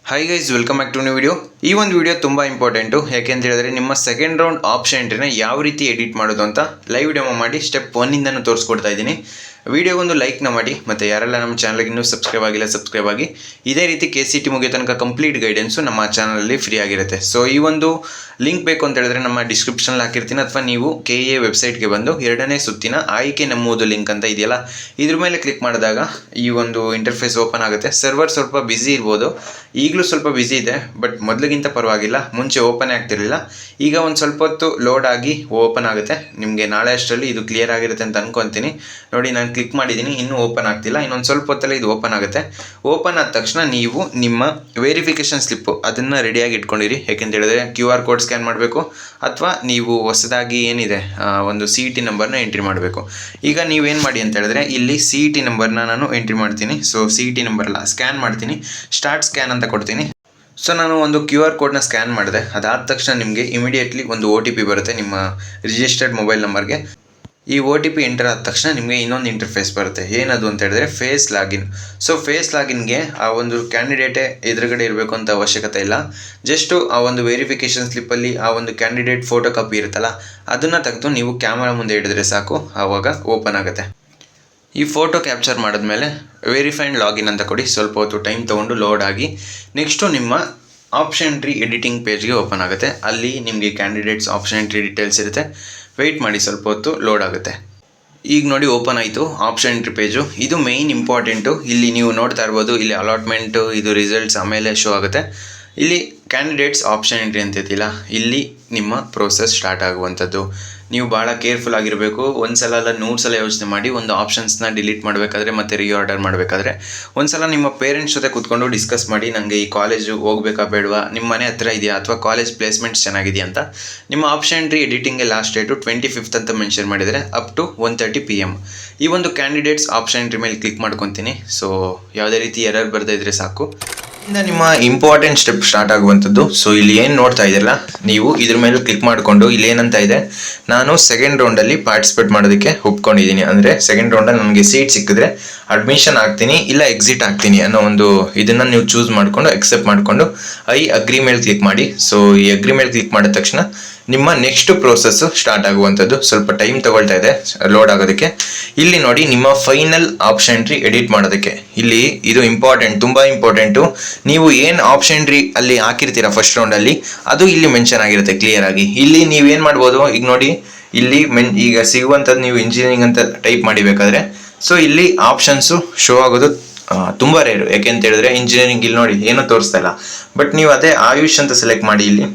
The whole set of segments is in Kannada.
Hi guys, welcome back to new video. ಈ ಒಂದು ವಿಡಿಯೋ ತುಂಬ ಇಂಪಾರ್ಟೆಂಟು. ಯಾಕೆ ಅಂತ ಹೇಳಿದ್ರೆ ನಿಮ್ಮ ಸೆಕೆಂಡ್ ರೌಂಡ್ ಆಪ್ಷನ್ ಎಂಟ್ರಿನ ಯಾವ ರೀತಿ ಎಡಿಟ್ ಮಾಡೋದು ಅಂತ ಲೈವ್ ಡೆಮೋ ಮಾಡಿ ಸ್ಟೆಪ್ 1ಇಂದನೂ ತೋರಿಸ್ಕೊಡ್ತಾ ಇದ್ದೀನಿ. ವಿಡಿಯೋಗೊಂದು ಲೈಕ್ನ ಮಾಡಿ, ಮತ್ತು ಯಾರೆಲ್ಲ ನಮ್ಮ ಚಾನಲ್ಗೆ ಇನ್ನೂ ಸಬ್ಸ್ಕ್ರೈಬ್ ಆಗಿಲ್ಲ ಸಬ್ಸ್ಕ್ರೈಬ್ ಆಗಿ. ಇದೇ ರೀತಿ KCT ಮುಗಿಯೋ ತನಕ ಕಂಪ್ಲೀಟ್ ಗೈಡೆನ್ಸು ನಮ್ಮ ಚಾನಲಲ್ಲಿ ಫ್ರೀ ಆಗಿರುತ್ತೆ. ಸೊ ಈ ಒಂದು ಲಿಂಕ್ ಬೇಕು ಅಂತ ಹೇಳಿದ್ರೆ ನಮ್ಮ ಡಿಸ್ಕ್ರಿಪ್ಷನಲ್ಲಿ ಹಾಕಿರ್ತೀನಿ, ಅಥವಾ ನೀವು KEA ವೆಬ್ಸೈಟ್ಗೆ ಬಂದು 2ನೇ ಸುತ್ತಿನ ಆಯ್ಕೆ ನಮ್ಮದು ಲಿಂಕ್ ಅಂತ ಇದೆಯಲ್ಲ, ಇದ್ರ ಮೇಲೆ ಕ್ಲಿಕ್ ಮಾಡಿದಾಗ ಈ ಒಂದು ಇಂಟರ್ಫೇಸ್ ಓಪನ್ ಆಗುತ್ತೆ. ಸರ್ವರ್ ಸ್ವಲ್ಪ ಬ್ಯುಸಿ ಇರ್ಬೋದು, ಈಗಲೂ ಸ್ವಲ್ಪ ಬ್ಯುಸಿ ಇದೆ, ಬಟ್ ಮೊದಲಿಗಿಂತ ಪರವಾಗಿಲ್ಲ. ಮುಂಚೆ ಓಪನ್ ಆಗ್ತಿರಲಿಲ್ಲ, ಈಗ ಒಂದು ಸ್ವಲ್ಪ ಹೊತ್ತು ಲೋಡ್ ಆಗಿ ಓಪನ್ ಆಗುತ್ತೆ. ನಿಮಗೆ ನಾಳೆ ಅಷ್ಟರಲ್ಲಿ ಇದು ಕ್ಲಿಯರ್ ಆಗಿರುತ್ತೆ ಅಂತ ಅನ್ಕೊತೀನಿ. ನೋಡಿ, ನಾನು ಕ್ಲಿಕ್ ಮಾಡಿದ್ದೀನಿ, ಇನ್ನೂ ಓಪನ್ ಆಗ್ತಿಲ್ಲ. ಇನ್ನೊಂದು ಸ್ವಲ್ಪ ಹೊತ್ತಲ್ಲೇ ಇದು ಓಪನ್ ಆಗುತ್ತೆ. ಓಪನ್ ಆದ ತಕ್ಷಣ ನೀವು ನಿಮ್ಮ ವೆರಿಫಿಕೇಷನ್ ಸ್ಲಿಪ್ಪು ಅದನ್ನು ರೆಡಿಯಾಗಿ ಇಟ್ಕೊಂಡಿರಿ. ಯಾಕೆಂತ ಹೇಳಿದ್ರೆ QR ಕೋಡ್ ಸ್ಕ್ಯಾನ್ ಮಾಡಬೇಕು, ಅಥವಾ ನೀವು ಹೊಸದಾಗಿ ಏನಿದೆ ಒಂದು CET ನಂಬರ್ನ ಎಂಟ್ರಿ ಮಾಡಬೇಕು. ಈಗ ನೀವೇನು ಮಾಡಿ ಅಂತ ಹೇಳಿದ್ರೆ, ಇಲ್ಲಿ CET ನಂಬರ್ನ ನಾನು ಎಂಟ್ರಿ ಮಾಡ್ತೀನಿ. ಸೊ CET ನಂಬರ್ ಅಲ್ಲ, ಸ್ಕ್ಯಾನ್ ಮಾಡ್ತೀನಿ. ಸ್ಟಾರ್ಟ್ ಸ್ಕ್ಯಾನ್ ಅಂತ ಕೊಡ್ತೀನಿ. ಸೊ ನಾನು ಒಂದು QR ಕೋಡ್ನ ಸ್ಕ್ಯಾನ್ ಮಾಡಿದೆ. ಅದಾದ ತಕ್ಷಣ ನಿಮಗೆ ಇಮಿಡಿಯೇಟ್ಲಿ ಒಂದು OTP ಬರುತ್ತೆ ನಿಮ್ಮ ರಿಜಿಸ್ಟರ್ಡ್ ಮೊಬೈಲ್ ನಂಬರ್ಗೆ. ಈ OTP ಎಂಟರ್ ಆದ ತಕ್ಷಣ ನಿಮಗೆ ಇನ್ನೊಂದು ಇಂಟರ್ಫೇಸ್ ಬರುತ್ತೆ. ಏನದು ಅಂತ ಹೇಳಿದ್ರೆ ಫೇಸ್ ಲಾಗಿನ್. ಸೊ ಫೇಸ್ ಲಾಗಿನ್ಗೆ ಆ ಒಂದು ಕ್ಯಾಂಡಿಡೇಟೇ ಎದುರುಗಡೆ ಇರಬೇಕು ಅಂತ ಅವಶ್ಯಕತೆ ಇಲ್ಲ. ಜಸ್ಟು ಆ ಒಂದು ವೆರಿಫಿಕೇಷನ್ ಸ್ಲಿಪ್ಪಲ್ಲಿ ಆ ಒಂದು ಕ್ಯಾಂಡಿಡೇಟ್ ಫೋಟೋ ಕಾಪಿ ಇರುತ್ತಲ್ಲ, ಅದನ್ನು ತೆಗೆದು ನೀವು ಕ್ಯಾಮರಾ ಮುಂದೆ ಹಿಡಿದ್ರೆ ಸಾಕು, ಆವಾಗ ಓಪನ್ ಆಗುತ್ತೆ. ಈ ಫೋಟೋ ಕ್ಯಾಪ್ಚರ್ ಮಾಡಿದ್ಮೇಲೆ ವೆರಿಫೈಡ್ ಲಾಗಿನ್ ಅಂತ ಕೊಡಿ. ಸ್ವಲ್ಪ ಹೊತ್ತು ಟೈಮ್ ತೊಗೊಂಡು ಲೋಡ್ ಆಗಿ ನೆಕ್ಸ್ಟು ನಿಮ್ಮ ಆಪ್ಷನ್ ಎಂಟ್ರಿ ಎಡಿಟಿಂಗ್ ಪೇಜ್ಗೆ ಓಪನ್ ಆಗುತ್ತೆ. ಅಲ್ಲಿ ನಿಮಗೆ ಕ್ಯಾಂಡಿಡೇಟ್ಸ್ ಆಪ್ಷನ್ ಎಂಟ್ರಿ ಡೀಟೇಲ್ಸ್ ಇರುತ್ತೆ. ವೆಯ್ಟ್ ಮಾಡಿ, ಸ್ವಲ್ಪ ಹೊತ್ತು ಲೋಡ್ ಆಗುತ್ತೆ. ಈಗ ನೋಡಿ ಓಪನ್ ಆಯಿತು ಆಪ್ಷನ್ ಎಂಟ್ರಿ ಪೇಜು. ಇದು ಮೇಯ್ನ್ ಇಂಪಾರ್ಟೆಂಟು. ಇಲ್ಲಿ ನೀವು ನೋಡ್ತಾ ಇರ್ಬೋದು, ಇಲ್ಲಿ ಅಲಾಟ್ಮೆಂಟು, ಇದು ರಿಸಲ್ಟ್ಸ್ ಆಮೇಲೆ ಶೋ ಆಗುತ್ತೆ. ಇಲ್ಲಿ ಕ್ಯಾಂಡಿಡೇಟ್ಸ್ ಆಪ್ಷನ್ ಎಂಟ್ರಿ ಅಂತಿದ್ದಿಲ್ಲ, ಇಲ್ಲಿ ನಿಮ್ಮ ಪ್ರೋಸೆಸ್ ಸ್ಟಾರ್ಟ್ ಆಗುವಂಥದ್ದು. ನೀವು ಭಾಳ ಕೇರ್ಫುಲ್ ಆಗಿರಬೇಕು. ಒಂದು ಸಲ ಅಲ್ಲ 100 ಸಲ ಯೋಚನೆ ಮಾಡಿ ಒಂದು ಆಪ್ಷನ್ಸ್ನ ಡಿಲೀಟ್ ಮಾಡಬೇಕಾದ್ರೆ ಮತ್ತು ರೀಆರ್ಡರ್ ಮಾಡಬೇಕಾದ್ರೆ ಒಂದು ಸಲ ನಿಮ್ಮ ಪೇರೆಂಟ್ಸ್ ಜೊತೆ ಕೂತ್ಕೊಂಡು ಡಿಸ್ಕಸ್ ಮಾಡಿ, ನನಗೆ ಈ ಕಾಲೇಜು ಹೋಗ್ಬೇಕಾ ಬೇಡವಾ, ನಿಮ್ಮ ಮನೆ ಹತ್ರ ಇದೆಯಾ, ಅಥವಾ ಕಾಲೇಜ್ ಪ್ಲೇಸ್ಮೆಂಟ್ಸ್ ಚೆನ್ನಾಗಿದೆಯಾ ಅಂತ. ನಿಮ್ಮ ಆಪ್ಷನ್ ಎಂಟ್ರಿ ಎಡಿಟಿಂಗ್ಗೆ ಲಾಸ್ಟ್ ಡೇಟು 25th ಅಂತ ಮೆನ್ಷನ್ ಮಾಡಿದರೆ ಅಪ್ ಟು 1:30 PM. ಈ ಒಂದು ಕ್ಯಾಂಡಿಡೇಟ್ಸ್ ಆಪ್ಷನ್ ಎಂಟ್ರಿ ಮೇಲೆ ಕ್ಲಿಕ್ ಮಾಡ್ಕೊತೀನಿ. ಸೊ ಯಾವುದೇ ರೀತಿ ಎರರ್ ಬರ್ತಾ ಇದ್ರೆ ಸಾಕು. ಇಂದ ನಿಮ್ಮ ಇಂಪಾರ್ಟೆಂಟ್ ಸ್ಟೆಪ್ ಸ್ಟಾರ್ಟ್ ಆಗುವಂಥದ್ದು. ಸೊ ಇಲ್ಲಿ ಏನು ನೋಡ್ತಾ ಇದ್ದೀರಲ್ಲ, ನೀವು ಇದ್ರ ಮೇಲೆ ಕ್ಲಿಕ್ ಮಾಡಿಕೊಂಡು ಇಲ್ಲಿ ಏನಂತ ಇದೆ, ನಾನು ಸೆಕೆಂಡ್ ರೌಂಡಲ್ಲಿ ಪಾರ್ಟಿಸಿಪೇಟ್ ಮಾಡೋದಕ್ಕೆ ಒಪ್ಕೊಂಡಿದ್ದೀನಿ. ಅಂದರೆ ಸೆಕೆಂಡ್ ರೌಂಡಲ್ಲಿ ನನಗೆ ಸೀಟ್ ಸಿಕ್ಕಿದ್ರೆ ಅಡ್ಮಿಷನ್ ಆಗ್ತೀನಿ, ಇಲ್ಲ ಎಕ್ಸಿಟ್ ಆಗ್ತೀನಿ ಅನ್ನೋ ಒಂದು ಇದನ್ನು ನೀವು ಚೂಸ್ ಮಾಡಿಕೊಂಡು ಎಕ್ಸೆಪ್ಟ್ ಮಾಡಿಕೊಂಡು ಅಗ್ರಿ ಮೇಲೆ ಕ್ಲಿಕ್ ಮಾಡಿ. ಸೊ ಈ ಅಗ್ರಿ ಮೇಲೆ ಕ್ಲಿಕ್ ಮಾಡಿದ ತಕ್ಷಣ ನಿಮ್ಮ ನೆಕ್ಸ್ಟ್ ಪ್ರೋಸೆಸ್ಸು ಸ್ಟಾರ್ಟ್ ಆಗುವಂಥದ್ದು. ಸ್ವಲ್ಪ ಟೈಮ್ ತಗೊಳ್ತಾ ಇದೆ ಲೋಡ್ ಆಗೋದಕ್ಕೆ. ಇಲ್ಲಿ ನೋಡಿ, ನಿಮ್ಮ ಫೈನಲ್ ಆಪ್ಷನ್ ಎಂಟ್ರಿ ಎಡಿಟ್ ಮಾಡೋದಕ್ಕೆ ಇಲ್ಲಿ ಇದು ಇಂಪಾರ್ಟೆಂಟ್, ತುಂಬ ಇಂಪಾರ್ಟೆಂಟು. ನೀವು ಏನು ಆಪ್ಷನ್ ಎಂಟ್ರಿ ಅಲ್ಲಿ ಹಾಕಿರ್ತೀರ ಫಸ್ಟ್ ರೌಂಡಲ್ಲಿ, ಅದು ಇಲ್ಲಿ ಮೆನ್ಷನ್ ಆಗಿರುತ್ತೆ ಕ್ಲಿಯರ್ ಆಗಿ. ಇಲ್ಲಿ ನೀವೇನು ಮಾಡ್ಬೋದು, ಈಗ ನೋಡಿ, ಇಲ್ಲಿ ಈಗ ಸಿಗುವಂಥದ್ದು ನೀವು ಇಂಜಿನಿಯರಿಂಗ್ ಅಂತ ಟೈಪ್ ಮಾಡಿಬೇಕಾದ್ರೆ, ಸೊ ಇಲ್ಲಿ ಆಪ್ಷನ್ಸು ಶೋ ಆಗೋದು ತುಂಬ ರೇರು. ಯಾಕೆ ಅಂತ ಹೇಳಿದ್ರೆ ಇಂಜಿನಿಯರಿಂಗ್ ಇಲ್ಲಿ ನೋಡಿ ಏನೂ ತೋರಿಸ್ತಾ ಇಲ್ಲ. ಬಟ್ ನೀವು ಅದೇ ಆಯುಷ್ ಅಂತ ಸೆಲೆಕ್ಟ್ ಮಾಡಿ, ಇಲ್ಲಿ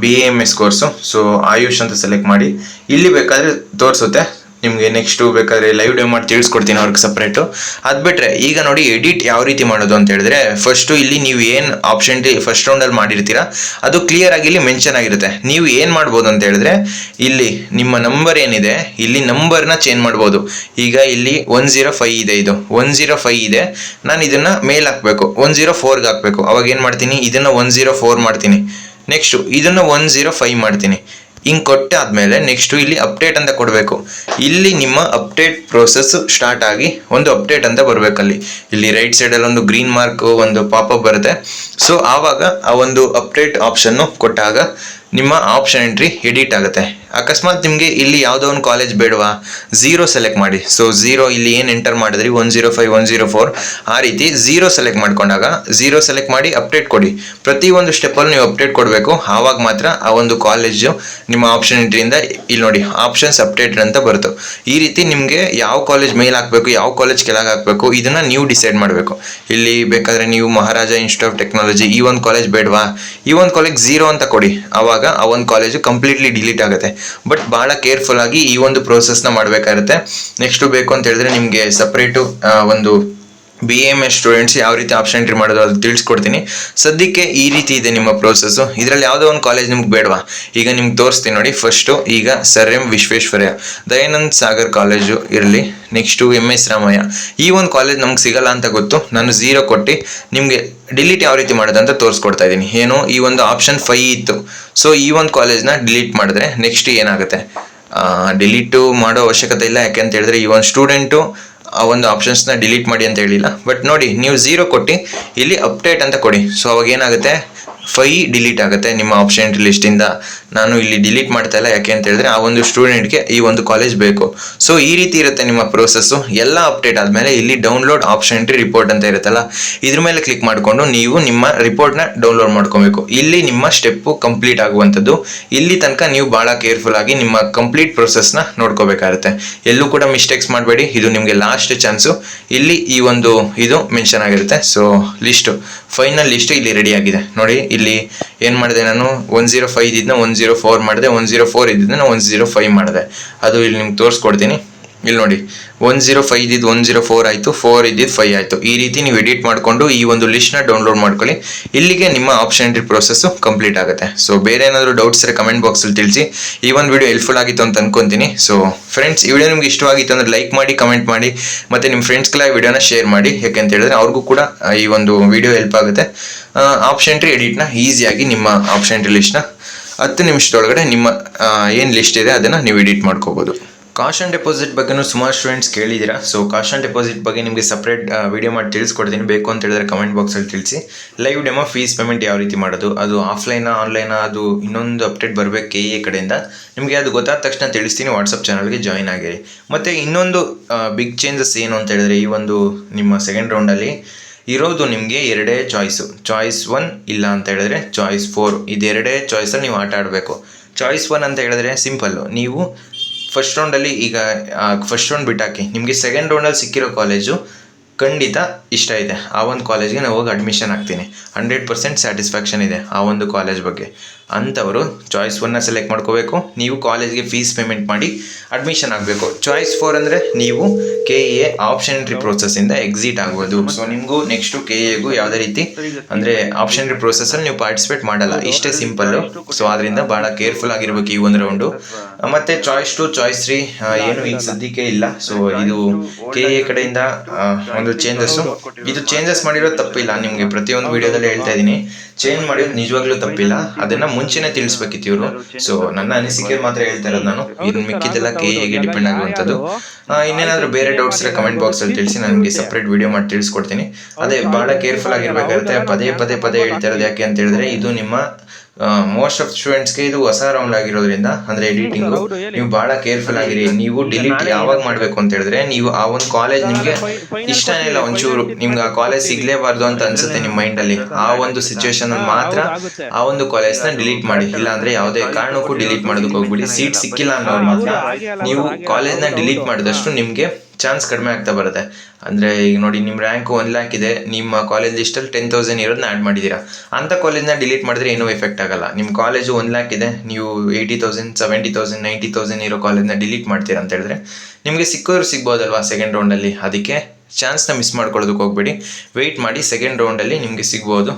BAMS ಕೋರ್ಸು. ಸೊ ಆಯುಷ್ ಅಂತ ಸೆಲೆಕ್ಟ್ ಮಾಡಿ, ಇಲ್ಲಿ ಬೇಕಾದರೆ ತೋರಿಸುತ್ತೆ ನಿಮಗೆ. ನೆಕ್ಸ್ಟು ಬೇಕಾದರೆ ಲೈವ್ ಡೆಮೋ ಮಾಡಿ ತಿಳಿಸ್ಕೊಡ್ತೀನಿ ಅವ್ರಿಗೆ ಸಪ್ರೇಟು. ಅದು ಬಿಟ್ಟರೆ ಈಗ ನೋಡಿ ಎಡಿಟ್ ಯಾವ ರೀತಿ ಮಾಡೋದು ಅಂತ ಹೇಳಿದ್ರೆ, ಫಸ್ಟು ಇಲ್ಲಿ ನೀವು ಏನು ಆಪ್ಷನ್ ಫಸ್ಟ್ ರೌಂಡಲ್ಲಿ ಮಾಡಿರ್ತೀರ ಅದು ಕ್ಲಿಯರ್ ಆಗಿ ಇಲ್ಲಿ ಮೆನ್ಷನ್ ಆಗಿರುತ್ತೆ. ನೀವು ಏನು ಮಾಡ್ಬೋದು ಅಂತ ಹೇಳಿದ್ರೆ, ಇಲ್ಲಿ ನಿಮ್ಮ ನಂಬರ್ ಏನಿದೆ, ಇಲ್ಲಿ ನಂಬರ್ನ ಚೇಂಜ್ ಮಾಡ್ಬೋದು. ಈಗ ಇಲ್ಲಿ 105 ಇದೆ, ಇದು 105 ಇದೆ. ನಾನು ಇದನ್ನು ಮೇಲ್ ಹಾಕಬೇಕು, 104ಗೆ ಹಾಕಬೇಕು. ಅವಾಗ ಏನು ಮಾಡ್ತೀನಿ, ಇದನ್ನು 104 ಮಾಡ್ತೀನಿ. ನೆಕ್ಸ್ಟು ಇದನ್ನು 105 ಮಾಡ್ತೀನಿ. ಹಿಂಗೆ ಕೊಟ್ಟಾದ್ಮೇಲೆ ನೆಕ್ಸ್ಟು ಇಲ್ಲಿ ಅಪ್ಡೇಟ್ ಅಂತ ಕೊಡಬೇಕು. ಇಲ್ಲಿ ನಿಮ್ಮ ಅಪ್ಡೇಟ್ ಪ್ರೋಸೆಸ್ ಸ್ಟಾರ್ಟ್ ಆಗಿ ಒಂದು ಅಪ್ಡೇಟ್ ಅಂತ ಬರಬೇಕಲ್ಲಿ. ಇಲ್ಲಿ ರೈಟ್ ಸೈಡಲ್ಲಿ ಒಂದು ಗ್ರೀನ್ ಮಾರ್ಕ್ ಒಂದು ಪಾಪಪ್ ಬರುತ್ತೆ. ಸೊ ಆವಾಗ ಆ ಒಂದು ಅಪ್ಡೇಟ್ ಆಪ್ಷನ್ನು ಕೊಟ್ಟಾಗ ನಿಮ್ಮ ಆಪ್ಷನ್ ಎಂಟ್ರಿ ಎಡಿಟ್ ಆಗುತ್ತೆ. ಅಕಸ್ಮಾತ್ ನಿಮಗೆ ಇಲ್ಲಿ ಯಾವುದೋ ಒಂದು ಕಾಲೇಜ್ ಬೇಡವಾ, 0 ಸೆಲೆಕ್ಟ್ ಮಾಡಿ. ಸೊ 0 ಇಲ್ಲಿ ಏನು ಎಂಟರ್ ಮಾಡಿದ್ರಿ 105 104 ಆ ರೀತಿ 0 ಸೆಲೆಕ್ಟ್ ಮಾಡ್ಕೊಂಡಾಗ 0 ಸೆಲೆಕ್ಟ್ ಮಾಡಿ ಅಪ್ಡೇಟ್ ಕೊಡಿ. ಪ್ರತಿಯೊಂದು ಸ್ಟೆಪ್ಪಲ್ಲಿ ನೀವು ಅಪ್ಡೇಟ್ ಕೊಡಬೇಕು. ಆವಾಗ ಮಾತ್ರ ಆ ಒಂದು ಕಾಲೇಜು ನಿಮ್ಮ ಆಪ್ಷನ್ ಎಂಟ್ರಿಯಿಂದ ಇಲ್ಲಿ ನೋಡಿ ಆಪ್ಷನ್ಸ್ ಅಪ್ಡೇಟೆಡ್ ಅಂತ ಬರುತ್ತೆ. ಈ ರೀತಿ ನಿಮಗೆ ಯಾವ ಕಾಲೇಜ್ ಮೇಲ್ ಹಾಕಬೇಕು, ಯಾವ ಕಾಲೇಜ್ ಕೆಳಗೆ ಹಾಕಬೇಕು, ಇದನ್ನು ನೀವು ಡಿಸೈಡ್ ಮಾಡಬೇಕು. ಇಲ್ಲಿ ಬೇಕಾದರೆ ನೀವು ಮಹಾರಾಜ ಇನ್ಸ್ಟಿಟ್ಯೂಟ್ ಆಫ್ ಟೆಕ್ನಾಲಜಿ ಈ ಒಂದು ಕಾಲೇಜ್ ಬೇಡವಾ, ಈ ಒಂದು ಕಾಲೇಜ್ 0 ಅಂತ ಕೊಡಿ. ಆವಾಗ ಆ ಒಂದು ಕಾಲೇಜು ಕಂಪ್ಲೀಟ್ಲಿ ಡಿಲೀಟ್ ಆಗುತ್ತೆ. ಬಟ್ ಭಾಳ ಕೇರ್ಫುಲ್ ಆಗಿ ಈ ಒಂದು ಪ್ರೋಸೆಸ್ನ ಮಾಡಬೇಕಾಗುತ್ತೆ. ನೆಕ್ಸ್ಟು ಬೇಕು ಅಂತ ಹೇಳಿದ್ರೆ ನಿಮಗೆ ಸಪ್ರೇಟು ಒಂದು BAMS ಸ್ಟೂಡೆಂಟ್ಸ್ ಯಾವ ರೀತಿ ಆಪ್ಷನ್ ಎಂಟ್ರಿ ಮಾಡೋದು ಅದು ತಿಳಿಸ್ಕೊಡ್ತೀನಿ. ಸದ್ಯಕ್ಕೆ ಈ ರೀತಿ ಇದೆ ನಿಮ್ಮ ಪ್ರೋಸೆಸ್ಸು. ಇದರಲ್ಲಿ ಯಾವುದೋ ಒಂದು ಕಾಲೇಜ್ ನಿಮ್ಗೆ ಬೇಡವಾ, ಈಗ ನಿಮ್ಗೆ ತೋರಿಸ್ತೀನಿ ನೋಡಿ. ಫಸ್ಟು ಈಗ sir M Visvesvaraya Dayanand Sagar college ಇರಲಿ. Next MS Ramaiah. ಈ ಒಂದು ಕಾಲೇಜ್ ನಮ್ಗೆ ಸಿಗಲ್ಲ ಅಂತ ಗೊತ್ತು, ನಾನು 0 ಕೊಟ್ಟು ನಿಮಗೆ ಡಿಲೀಟ್ ಯಾವ ರೀತಿ ಮಾಡೋದು ಅಂತ ತೋರಿಸ್ಕೊಡ್ತಾ ಇದ್ದೀನಿ. ಏನು, ಈ ಒಂದು ಆಪ್ಷನ್ 5 ಇತ್ತು. ಸೊ ಈ ಒಂದು ಕಾಲೇಜ್ನ ಡಿಲೀಟ್ ಮಾಡಿದ್ರೆ ನೆಕ್ಸ್ಟ್ ಏನಾಗುತ್ತೆ, ಡಿಲೀಟು ಮಾಡೋ ಅವಶ್ಯಕತೆ ಇಲ್ಲ. ಯಾಕೆ ಅಂತ ಹೇಳಿದ್ರೆ ಈ ಒಂದು ಸ್ಟೂಡೆಂಟು ಆ ಒಂದು ಆಪ್ಷನ್ಸ್ನ ಡಿಲೀಟ್ ಮಾಡಿ ಅಂತ ಹೇಳಿಲ್ಲ. ಬಟ್ ನೋಡಿ, ನೀವು 0 ಕೊಟ್ಟು ಇಲ್ಲಿ ಅಪ್ಡೇಟ್ ಅಂತ ಕೊಡಿ. ಸೊ ಅವಾಗ ಏನಾಗುತ್ತೆ, 5 ಡಿಲೀಟ್ ಆಗುತ್ತೆ ನಿಮ್ಮ ಆಪ್ಷನ್ ಲಿಸ್ಟಿಂದ. ನಾನು ಇಲ್ಲಿ ಡಿಲೀಟ್ ಮಾಡ್ತಾ ಇಲ್ಲ, ಯಾಕೆ ಅಂತ ಹೇಳಿದ್ರೆ ಆ ಒಂದು ಸ್ಟೂಡೆಂಟ್ಗೆ ಈ ಒಂದು ಕಾಲೇಜ್ ಬೇಕು. ಸೊ ಈ ರೀತಿ ಇರುತ್ತೆ ನಿಮ್ಮ ಪ್ರೋಸೆಸ್ಸು. ಎಲ್ಲ ಅಪ್ಡೇಟ್ ಆದಮೇಲೆ ಇಲ್ಲಿ ಡೌನ್ಲೋಡ್ ಆಪ್ಷನ್ ರಿಪೋರ್ಟ್ ಅಂತ ಇರುತ್ತಲ್ಲ, ಇದ್ರ ಮೇಲೆ ಕ್ಲಿಕ್ ಮಾಡಿಕೊಂಡು ನೀವು ನಿಮ್ಮ ರಿಪೋರ್ಟ್ನ ಡೌನ್ಲೋಡ್ ಮಾಡ್ಕೊಬೇಕು. ಇಲ್ಲಿ ನಿಮ್ಮ ಸ್ಟೆಪ್ಪು ಕಂಪ್ಲೀಟ್ ಆಗುವಂಥದ್ದು. ಇಲ್ಲಿ ತನಕ ನೀವು ಭಾಳ ಕೇರ್ಫುಲ್ ಆಗಿ ನಿಮ್ಮ ಕಂಪ್ಲೀಟ್ ಪ್ರೊಸೆಸ್ನ ನೋಡ್ಕೋಬೇಕಾಗುತ್ತೆ. ಎಲ್ಲೂ ಕೂಡ ಮಿಸ್ಟೇಕ್ಸ್ ಮಾಡಬೇಡಿ. ಇದು ನಿಮಗೆ ಲಾಸ್ಟ್ ಚಾನ್ಸು. ಇಲ್ಲಿ ಈ ಒಂದು ಇದು ಮೆನ್ಷನ್ ಆಗಿರುತ್ತೆ. ಸೊ ಲಿಸ್ಟು, ಫೈನಲ್ ಲಿಸ್ಟು ಇಲ್ಲಿ ರೆಡಿ ಆಗಿದೆ ನೋಡಿ. ಇಲ್ಲಿ ಏನು ಮಾಡಿದೆ ನಾನು, 105 ಇದ್ದಿದ್ದನ್ನ 104 ಮಾಡಿದೆ, 104 ಇದ್ದಿದ್ದನ್ನ 105 ಮಾಡಿದೆ. ಅದು ಇಲ್ಲಿ ನಿಮ್ಗೆ ತೋರಿಸ್ಕೊಡ್ತೀನಿ. ಇಲ್ಲಿ ನೋಡಿ, 105 ಇದ್ದಿದ್ದು 104 ಆಯಿತು, 4 ಇದ್ದಿದ್ದು 5 ಆಯಿತು. ಈ ರೀತಿ ನೀವು ಎಡಿಟ್ ಮಾಡಿಕೊಂಡು ಈ ಒಂದು ಲಿಸ್ಟ್ನ ಡೌನ್ಲೋಡ್ ಮಾಡ್ಕೊಳ್ಳಿ. ಇಲ್ಲಿಗೆ ನಿಮ್ಮ ಆಪ್ಷನ್ ಎಂಟ್ರಿ ಪ್ರೊಸೆಸ್ಸು ಕಂಪ್ಲೀಟ್ ಆಗುತ್ತೆ. ಸೊ ಬೇರೆ ಏನಾದರೂ ಡೌಟ್ಸ್ ಇದ್ದರೆ ಕಮೆಂಟ್ ಬಾಕ್ಸಲ್ಲಿ ತಿಳಿಸಿ. ಈ ಒಂದು ವಿಡಿಯೋ ಹೆಲ್ಪ್ಫುಲ್ ಆಗಿತ್ತು ಅಂತ ಅನ್ಕೊಂತೀನಿ. ಸೊ ಫ್ರೆಂಡ್ಸ್, ಈ ವಿಡಿಯೋ ನಿಮ್ಗೆ ಇಷ್ಟವಾಗಿತ್ತು ಅಂದರೆ ಲೈಕ್ ಮಾಡಿ, ಕಮೆಂಟ್ ಮಾಡಿ, ಮತ್ತು ನಿಮ್ಮ ಫ್ರೆಂಡ್ಸ್ಗೆಲ್ಲ ವಿಡಿಯೋನ ಶೇರ್ ಮಾಡಿ. ಯಾಕೆಂತ ಹೇಳಿದ್ರೆ ಅವ್ರಿಗೂ ಕೂಡ ಈ ಒಂದು ವಿಡಿಯೋ ಹೆಲ್ಪ್ ಆಗುತ್ತೆ. ಆಪ್ಷನ್ ಎಂಟ್ರಿ ಎಡಿಟ್ನ ಈಸಿಯಾಗಿ ನಿಮ್ಮ ಆಪ್ಷನ್ ಎಂಟ್ರಿ ಲಿಸ್ಟ್ನ 10 ನಿಮಿಷದೊಳಗಡೆ ನಿಮ್ಮ ಏನು ಲಿಸ್ಟ್ ಇದೆ ಅದನ್ನು ನೀವು ಎಡಿಟ್ ಮಾಡ್ಕೋಬೋದು. ಕಾಸ್ಟ್ ಆನ್ ಡೆಪಾಸಿಟ್ ಬಗ್ಗೆನೂ ಸುಮಾರು ಸ್ಟೂಡೆಂಟ್ಸ್ ಕೇಳಿದ್ದೀರಾ. ಸೊ ಕಾಸ್ಟ್ ಆನ್ ಡೆಪಾಸಿಟ್ ಬಗ್ಗೆ ನಿಮಗೆ ಸಪ್ರೇಟ್ ವಿಡಿಯೋ ಮಾಡಿ ತಿಳಿಸ್ಕೊಡ್ತೀನಿ. ಬೇಕು ಅಂತ ಹೇಳಿದ್ರೆ ಕಮೆಂಟ್ ಬಾಕ್ಸಲ್ಲಿ ತಿಳಿಸಿ. ಲೈವ್ ಡೆಮೋ ಫೀಸ್ ಪೇಮೆಂಟ್ ಯಾವ ರೀತಿ ಮಾಡೋದು, ಅದು ಆಫ್ಲೈನಾ ಆನ್ಲೈನಾ, ಅದು ಇನ್ನೊಂದು ಅಪ್ಡೇಟ್ ಬರಬೇಕು KE ಕಡೆಯಿಂದ. ನಿಮಗೆ ಅದು ಗೊತ್ತಾದ ತಕ್ಷಣ ತಿಳಿಸ್ತೀನಿ. ವಾಟ್ಸಪ್ ಚಾನಲ್ಗೆ ಜಾಯ್ನ್ ಆಗಿರಿ. ಮತ್ತು ಇನ್ನೊಂದು ಬಿಗ್ ಚೇಂಜಸ್ ಏನು ಅಂತ ಹೇಳಿದ್ರೆ, ಈ ಒಂದು ನಿಮ್ಮ ಸೆಕೆಂಡ್ ರೌಂಡಲ್ಲಿ ಇರೋದು ನಿಮಗೆ 2 ಚಾಯ್ಸು. ಚಾಯ್ಸ್ 1 ಇಲ್ಲ ಅಂತ ಹೇಳಿದ್ರೆ ಚಾಯ್ಸ್ 4. ಇದೆರಡೇ ಚಾಯ್ಸಲ್ಲಿ ನೀವು ಆಟ ಆಡಬೇಕು. ಚಾಯ್ಸ್ 1 ಅಂತ ಹೇಳಿದ್ರೆ ಸಿಂಪಲ್ಲು. ನೀವು ಫಸ್ಟ್ ರೌಂಡಲ್ಲಿ ಈಗ ಫಸ್ಟ್ ರೌಂಡ್ ಬಿಟ್ಟಾಕಿ, ನಿಮಗೆ ಸೆಕೆಂಡ್ ರೌಂಡಲ್ಲಿ ಸಿಕ್ಕಿರೋ ಕಾಲೇಜು ಖಂಡಿತ ಇಷ್ಟ ಇದೆ, ಆ ಒಂದು ಕಾಲೇಜ್ಗೆ ನಾನು ಹೋಗಿ ಅಡ್ಮಿಷನ್ ಆಗ್ತೀನಿ, 100% ಸ್ಯಾಟಿಸ್ಫ್ಯಾಕ್ಷನ್ ಇದೆ ಆ ಒಂದು ಕಾಲೇಜ್ ಬಗ್ಗೆ ಅಂಥವರು ಚಾಯ್ಸ್ 1ನ ಸೆಲೆಕ್ಟ್ ಮಾಡ್ಕೋಬೇಕು. ನೀವು ಕಾಲೇಜ್ಗೆ ಫೀಸ್ ಪೇಮೆಂಟ್ ಮಾಡಿ ಅಡ್ಮಿಷನ್ ಆಗಬೇಕು. ಚಾಯ್ಸ್ 4 ಅಂದರೆ ನೀವು KE ಆಪ್ಷನ್ ಎಂಟ್ರಿ ಪ್ರೋಸೆಸ್ಸಿಂದ ಎಕ್ಸಿಟ್ ಆಗ್ಬೋದು. ಸೊ ನಿಮಗೂ ನೆಕ್ಸ್ಟು KEಗೂ ಯಾವುದೇ ರೀತಿ ಅಂದರೆ ಆಪ್ಷನ್ ಎಂಟ್ರಿ ಪ್ರೋಸೆಸ್ಸಲ್ಲಿ ನೀವು ಪಾರ್ಟಿಸಿಪೇಟ್ ಮಾಡಲ್ಲ. ಇಷ್ಟೇ ಸಿಂಪಲ್ಲು. ಸೊ ಅದರಿಂದ ಭಾಳ ಕೇರ್ಫುಲ್ ಆಗಿರ್ಬೇಕು ಈ ಒಂದು ರೌಂಡು. ಮತ್ತು ಚಾಯ್ಸ್ 2, ಚಾಯ್ಸ್ 3 ಏನು ಈಗ ಸದ್ಯಕ್ಕೆ ಇಲ್ಲ. ಸೊ ಇದು KE ಕಡೆಯಿಂದ ಒಂದು ಚೇಂಜಸ್ಸು. ಇದು ಚೇಂಜಸ್ ಮಾಡಿರೋದು ತಪ್ಪಿಲ್ಲ, ನಿಮಗೆ ಪ್ರತಿಯೊಂದು ವಿಡಿಯೋದಲ್ಲಿ ಹೇಳ್ತಾ ಇದ್ದೀನಿ. ಚೇಂಜ್ ಮಾಡಿರೋದು ನಿಜವಾಗ್ಲೂ ತಪ್ಪಿಲ್ಲ, ಅದನ್ನು ಮುಂಚೆನೇ ತಿಳಿಸ್ಬೇಕಿತ್ತು ಇವರು. ಸೊ ನನ್ನ ಅನಿಸಿಕೆ ಮಾತ್ರ ಹೇಳ್ತಾ ಇರೋದು ನಾನು. ಇದು ಮಿಕ್ಕಿದ್ದೆಲ್ಲ KEಗೆ ಡಿಪೆಂಡ್ ಆಗುವಂಥದ್ದು. ಇನ್ನೇನಾದರೂ ಬೇರೆ ಡೌಟ್ಸ್ ಇದ್ರೆ ಕಮೆಂಟ್ ಬಾಕ್ಸಲ್ಲಿ ತಿಳಿಸಿ, ನಾನು ನಿಮಗೆ ಸಪ್ರೇಟ್ ವಿಡಿಯೋ ಮಾಡಿ ತಿಳಿಸ್ಕೊಡ್ತೀನಿ. ಅದೇ ಭಾಳ ಕೇರ್ಫುಲ್ ಆಗಿರಬೇಕಾಗುತ್ತೆ. ಪದೇ ಹೇಳ್ತಾ ಇರೋದು ಯಾಕೆ ಅಂತ ಹೇಳಿದ್ರೆ, ಇದು ನಿಮ್ಮ ಮೋಸ್ಟ್ ಆಫ್ ಸ್ಟೂಡೆಂಟ್ಸ್ಗೆ ಇದು ಹೊಸ ರೌಂಡ್ ಆಗಿರೋದ್ರಿಂದ, ಅಂದರೆ ಎಡಿಟಿಂಗು ನೀವು ಭಾಳ ಕೇರ್ಫುಲ್ ಆಗಿರಿ. ನೀವು ಡಿಲೀಟ್ ಯಾವಾಗ ಮಾಡಬೇಕು ಅಂತ ಹೇಳಿದ್ರೆ, ನೀವು ಆ ಒಂದು ಕಾಲೇಜ್ ನಿಮಗೆ ಇಷ್ಟನೇ ಇಲ್ಲ, ಒಂಚೂರು ನಿಮ್ಗೆ ಆ ಕಾಲೇಜ್ ಸಿಗಲೇಬಾರ್ದು ಅಂತ ಅನ್ಸುತ್ತೆ ನಿಮ್ಮ ಮೈಂಡಲ್ಲಿ, ಆ ಒಂದು ಸಿಚುವೇಶನ್ ಮಾತ್ರ ಆ ಒಂದು ಕಾಲೇಜ್ನ ಡಿಲೀಟ್ ಮಾಡಿ. ಇಲ್ಲ ಅಂದರೆ ಯಾವುದೇ ಕಾರಣಕ್ಕೂ ಡಿಲೀಟ್ ಮಾಡೋದಕ್ಕೆ ಹೋಗ್ಬಿಡಿ. ಸೀಟ್ ಸಿಕ್ಕಿಲ್ಲ ಅನ್ನೋರು ಮಾತ್ರ ನೀವು ಕಾಲೇಜ್ನ ಡಿಲೀಟ್ ಮಾಡಿದಷ್ಟು ನಿಮಗೆ ಚಾನ್ಸ್ ಕಡಿಮೆ ಆಗ್ತಾ ಬರುತ್ತೆ. ಅಂದರೆ ಈಗ ನೋಡಿ, ನಿಮ್ಮ ರ್ಯಾಂಕು 1 ಲ್ಯಾಕ್ ಇದೆ, ನಿಮ್ಮ ಕಾಲೇಜ್ ಲಿಸ್ಟಲ್ಲಿ 10,000 ಇರೋದನ್ನ ಆ್ಯಡ್ ಮಾಡಿದ್ದೀರಾ. ಅಂಥ ಕಾಲೇಜ್ನ ಡಿಲೀಟ್ ಮಾಡಿದ್ರೆ ಏನೂ ಎಫೆಕ್ಟ್ ಆಗಲ್ಲ. ನಿಮ್ಮ ಕಾಲೇಜು 1 ಲ್ಯಾಕ್ ಇದೆ, ನೀವು 80,000, 70,000, 90,000 ಇರೋ ಕಾಲೇಜ್ನ ಡಿಲೀಟ್ ಮಾಡ್ತೀರಾ ಅಂತ ಹೇಳಿದ್ರೆ ನಿಮಗೆ ಸಿಗ್ಬೋದಲ್ವಾ ಸೆಕೆಂಡ್ ರೌಂಡಲ್ಲಿ. ಅದಕ್ಕೆ ಚಾನ್ಸ್ನ ಮಿಸ್ ಮಾಡ್ಕೊಳ್ಳೋದಕ್ಕೆ ಹೋಗ್ಬೇಡಿ. ವೆಯ್ಟ್ ಮಾಡಿ, ಸೆಕೆಂಡ್ ರೌಂಡಲ್ಲಿ ನಿಮಗೆ ಸಿಗ್ಬೋದು.